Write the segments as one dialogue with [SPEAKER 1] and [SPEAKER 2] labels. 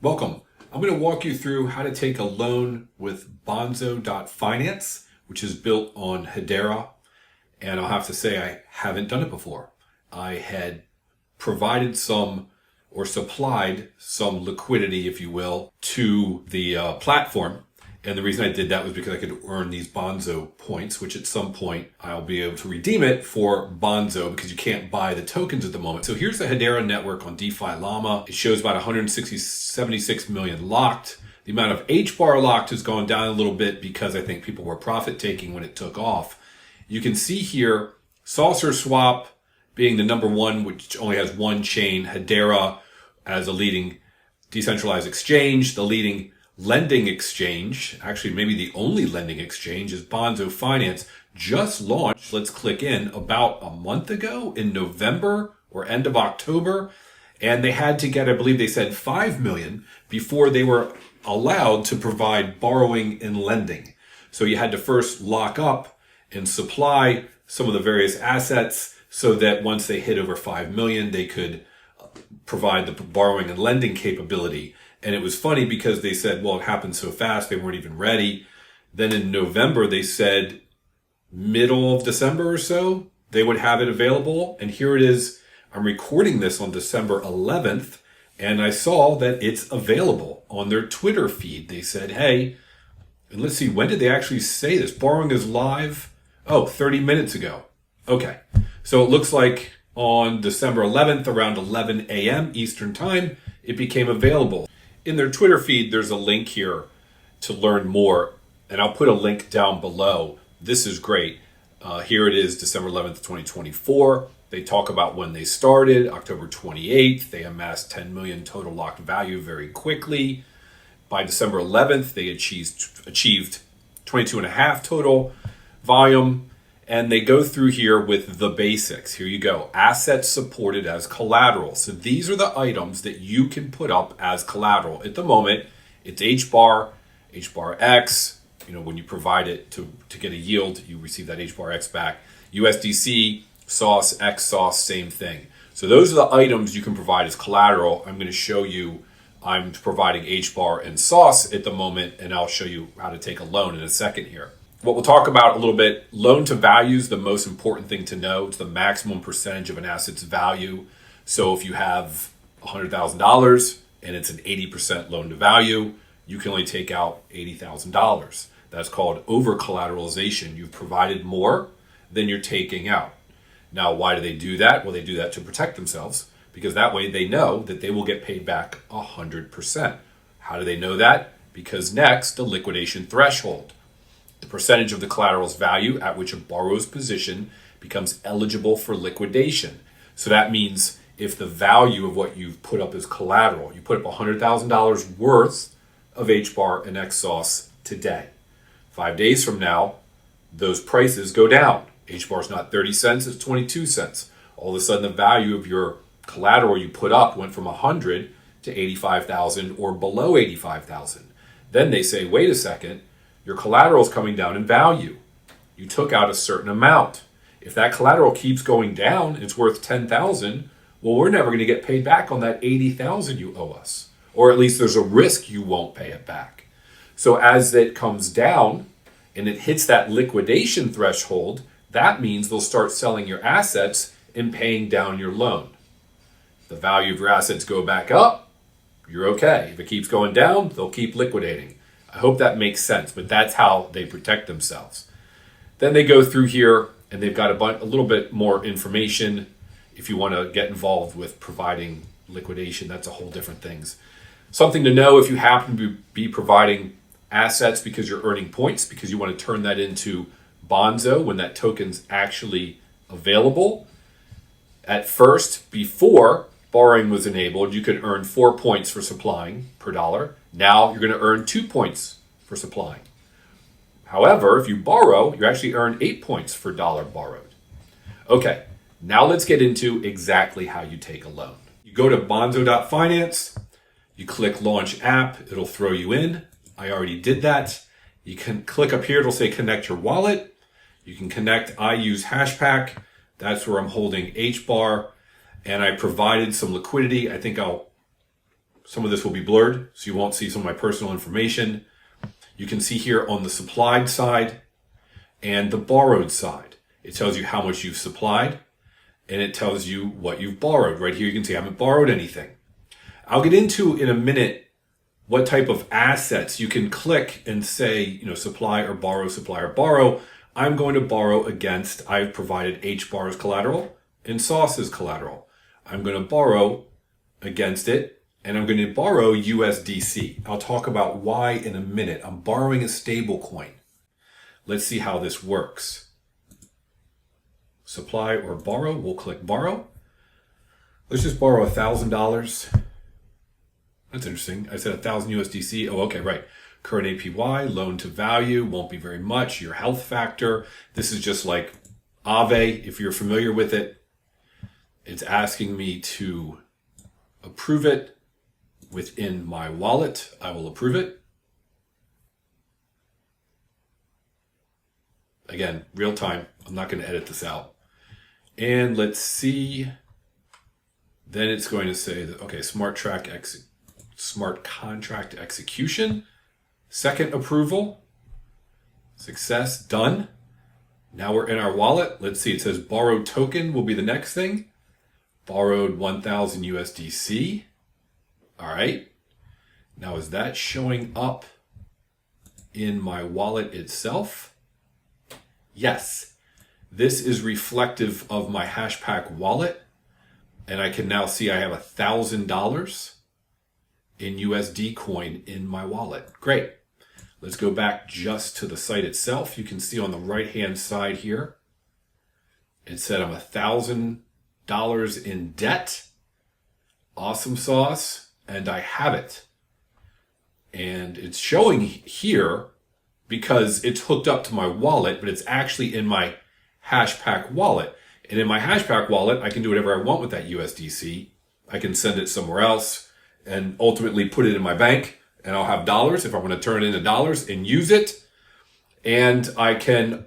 [SPEAKER 1] Welcome. I'm going to walk you through how to take a loan with Bonzo Finance, which is built on Hedera. And I'll have to say I haven't done it before. I had provided some or supplied some liquidity, if you will, to the platform. And the reason I did that was because I could earn these Bonzo points, which at some point I'll be able to redeem it for Bonzo because you can't buy the tokens at the moment. So here's the Hedera network on DeFi Llama. It shows about 76 million locked. The amount of HBAR locked has gone down a little bit because I think people were profit taking when it took off. You can see here, Saucer Swap being the number one, which only has one chain, Hedera as a leading decentralized exchange, the leading lending exchange, actually maybe the only lending exchange, is Bonzo Finance, just launched, let's click in, about a month ago in November or end of October. And they had to get, I believe they said 5 million before they were allowed to provide borrowing and lending. So you had to first lock up and supply some of the various assets so that once they hit over 5 million, they could provide the borrowing and lending capability. And it was funny because they said, well, it happened so fast, they weren't even ready. Then in November, they said middle of December or so, they would have it available. And here it is. I'm recording this on December 11th, and I saw that it's available on their Twitter feed. They said, hey, and let's see, when did they actually say this? Borrowing is live. Oh, 30 minutes ago. Okay. So it looks like on December 11th, around 11 a.m. Eastern time, it became available. In their Twitter feed, there's a link here to learn more, and I'll put a link down below. This is great. Here it is, December 11th, 2024. They talk about when they started, October 28th. They amassed 10 million total locked value very quickly. By December 11th, they achieved 22.5 total volume. And they go through here with the basics. Here you go. Assets supported as collateral. So these are the items that you can put up as collateral. At the moment, it's HBAR, HBAR-X. You know, when you provide it to get a yield, you receive that HBAR-X back. USDC, SOS, XSOS, same thing. So those are the items you can provide as collateral. I'm going to show you, I'm providing HBAR and SOS at the moment, and I'll show you how to take a loan in a second here. What we'll talk about a little bit, loan to value is the most important thing to know. It's the maximum percentage of an asset's value. So if you have $100,000 and it's an 80% loan to value, you can only take out $80,000. That's called over collateralization. You've provided more than you're taking out. Now, why do they do that? Well, they do that to protect themselves because that way they know that they will get paid back 100%. How do they know that? Because next, the liquidation threshold. The percentage of the collateral's value at which a borrower's position becomes eligible for liquidation. So that means if the value of what you've put up as collateral, you put up $100,000 worth of HBAR and XSOS today. 5 days from now, those prices go down. HBAR is not 30 cents, it's 22 cents. All of a sudden, the value of your collateral you put up went from 100 to 85,000 or below 85,000. Then they say, wait a second, your collateral is coming down in value. You took out a certain amount. If that collateral keeps going down, it's worth 10,000. Well, we're never going to get paid back on that 80,000 you owe us, or at least there's a risk you won't pay it back. So as it comes down and it hits that liquidation threshold, that means they'll start selling your assets and paying down your loan. If the value of your assets go back up, you're okay. If it keeps going down, they'll keep liquidating. I hope that makes sense, but that's how they protect themselves. Then they go through here and they've got a little bit more information. If you want to get involved with providing liquidation, that's a whole different things. Something to know if you happen to be providing assets because you're earning points, because you want to turn that into Bonzo when that token's actually available. At first, before borrowing was enabled, you could earn 4 points for supplying per dollar. Now you're going to earn 2 points for supplying. However, if you borrow, you actually earn 8 points for dollar borrowed. Okay, now let's get into exactly how you take a loan. You go to Bonzo.finance, you click Launch App, it'll throw you in. I already did that. You can click up here, it'll say Connect Your Wallet. You can connect, I use Hashpack. That's where I'm holding HBAR. And I provided some liquidity. I think I'll some of this will be blurred, so you won't see some of my personal information. You can see here on the supplied side and the borrowed side. It tells you how much you've supplied, and it tells you what you've borrowed. Right here you can see I haven't borrowed anything. I'll get into in a minute what type of assets you can click and say, supply or borrow, supply or borrow. I'm going to borrow against, I've provided HBAR as collateral and SOS as collateral. I'm going to borrow against it, and I'm going to borrow USDC. I'll talk about why in a minute. I'm borrowing a stable coin. Let's see how this works. Supply or borrow, we'll click borrow. Let's just borrow $1,000. That's interesting. I said 1,000 USDC. Oh, okay, right. Current APY, loan to value, won't be very much. Your health factor. This is just like Aave, if you're familiar with it. It's asking me to approve it within my wallet. I will approve it. Again, real time. I'm not going to edit this out. And let's see. Then it's going to say that, okay, smart contract execution. Second approval. Success, done. Now we're in our wallet. Let's see, it says borrowed token will be the next thing. Borrowed 1,000 USDC. All right. Now is that showing up in my wallet itself? Yes. This is reflective of my Hashpack wallet. And I can now see I have $1,000 in USD coin in my wallet. Great. Let's go back just to the site itself. You can see on the right-hand side here, it said I'm $1,000 in debt. Awesome sauce. And I have it. And it's showing here because it's hooked up to my wallet, but it's actually in my Hashpack wallet. And in my Hashpack wallet, I can do whatever I want with that USDC. I can send it somewhere else and ultimately put it in my bank, and I'll have dollars if I want to turn it into dollars and use it. And I can,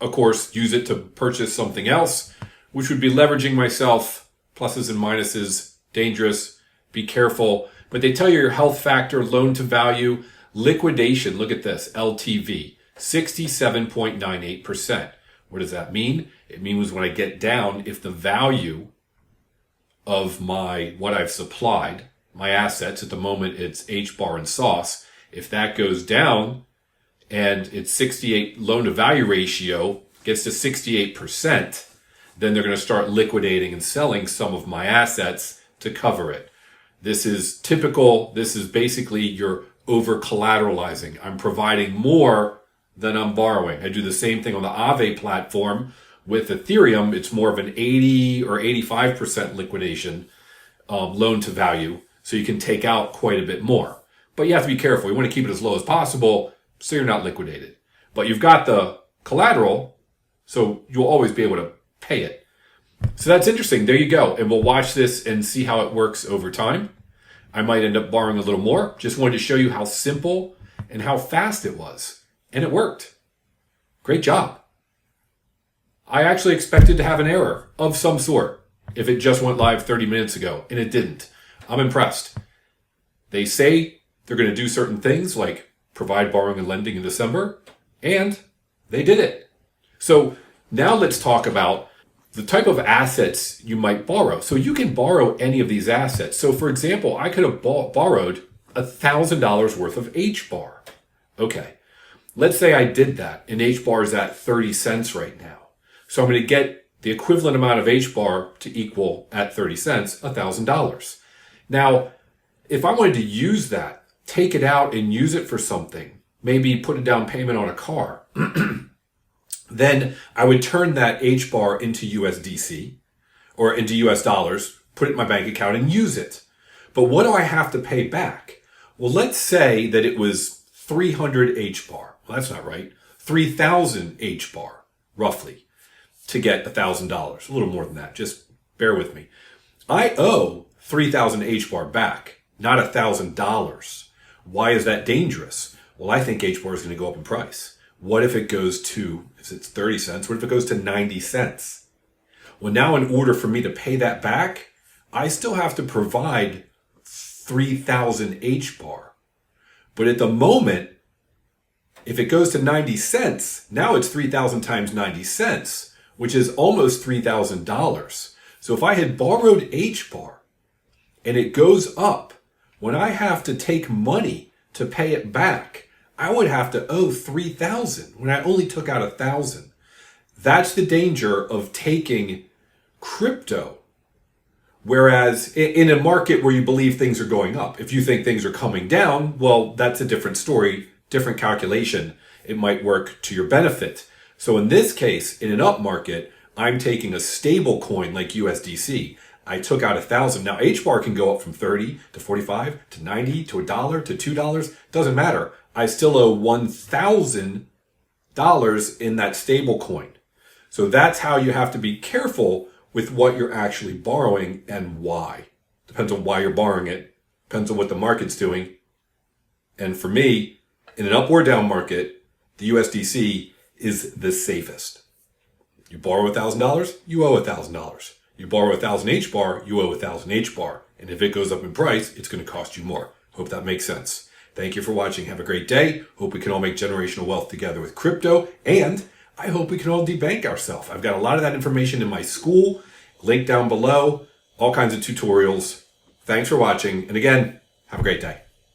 [SPEAKER 1] of course, use it to purchase something else, which would be leveraging myself, pluses and minuses, dangerous, be careful. But they tell you your health factor, loan to value, liquidation. Look at this, LTV, 67.98%. What does that mean? It means when I get down, if the value of what I've supplied, my assets, at the moment it's HBAR and SOS, if that goes down and it's 68 loan to value ratio gets to 68%, then they're going to start liquidating and selling some of my assets to cover it. This is typical. This is basically you're over collateralizing. I'm providing more than I'm borrowing. I do the same thing on the Aave platform. With Ethereum, it's more of an 80 or 85% liquidation loan to value. So you can take out quite a bit more. But you have to be careful. You want to keep it as low as possible so you're not liquidated. But you've got the collateral, so you'll always be able to pay it. So that's interesting. There you go. And we'll watch this and see how it works over time. I might end up borrowing a little more. Just wanted to show you how simple and how fast it was. And it worked. Great job. I actually expected to have an error of some sort if it just went live 30 minutes ago, and it didn't. I'm impressed. They say they're going to do certain things like provide borrowing and lending in December, and they did it. So now let's talk about the type of assets you might borrow. So you can borrow any of these assets. So for example, I could have borrowed $1,000 worth of HBAR. Okay. Let's say I did that, and HBAR is at 30 cents right now. So I'm going to get the equivalent amount of HBAR to equal, at 30 cents, $1,000. Now, if I wanted to use that, take it out and use it for something, maybe put a down payment on a car, then I would turn that HBAR into USDC or into US dollars, put it in my bank account and use it. But what do I have to pay back? Well, let's say that it was 300 HBAR. Well, that's not right. 3,000 HBAR, roughly, to get $1,000. A little more than that. Just bear with me. I owe 3,000 HBAR back, not $1,000. Why is that dangerous? Well, I think HBAR is going to go up in price. What if it goes to, if it's 30 cents, what if it goes to 90 cents? Well, now in order for me to pay that back, I still have to provide 3,000 HBAR. But at the moment, if it goes to 90 cents, now it's 3,000 times 90 cents, which is almost $3,000. So if I had borrowed HBAR and it goes up, when I have to take money to pay it back, I would have to owe 3,000 when I only took out 1,000. That's the danger of taking crypto. Whereas in a market where you believe things are going up, if you think things are coming down, well, that's a different story, different calculation. It might work to your benefit. So in this case, in an up market, I'm taking a stable coin like USDC. I took out 1,000. Now HBAR can go up from 30 to 45 to 90 to $1 to $2. Doesn't matter. I still owe $1,000 in that stable coin. So that's how you have to be careful with what you're actually borrowing and why. Depends on why you're borrowing it. Depends on what the market's doing. And for me, in an up or down market, the USDC is the safest. You borrow $1,000, you owe $1,000. You borrow 1,000 HBAR, you owe 1,000 HBAR. And if it goes up in price, it's going to cost you more. Hope that makes sense. Thank you for watching. Have a great day. Hope we can all make generational wealth together with crypto. And I hope we can all debank ourselves. I've got a lot of that information in my school. Link down below. All kinds of tutorials. Thanks for watching. And again, have a great day.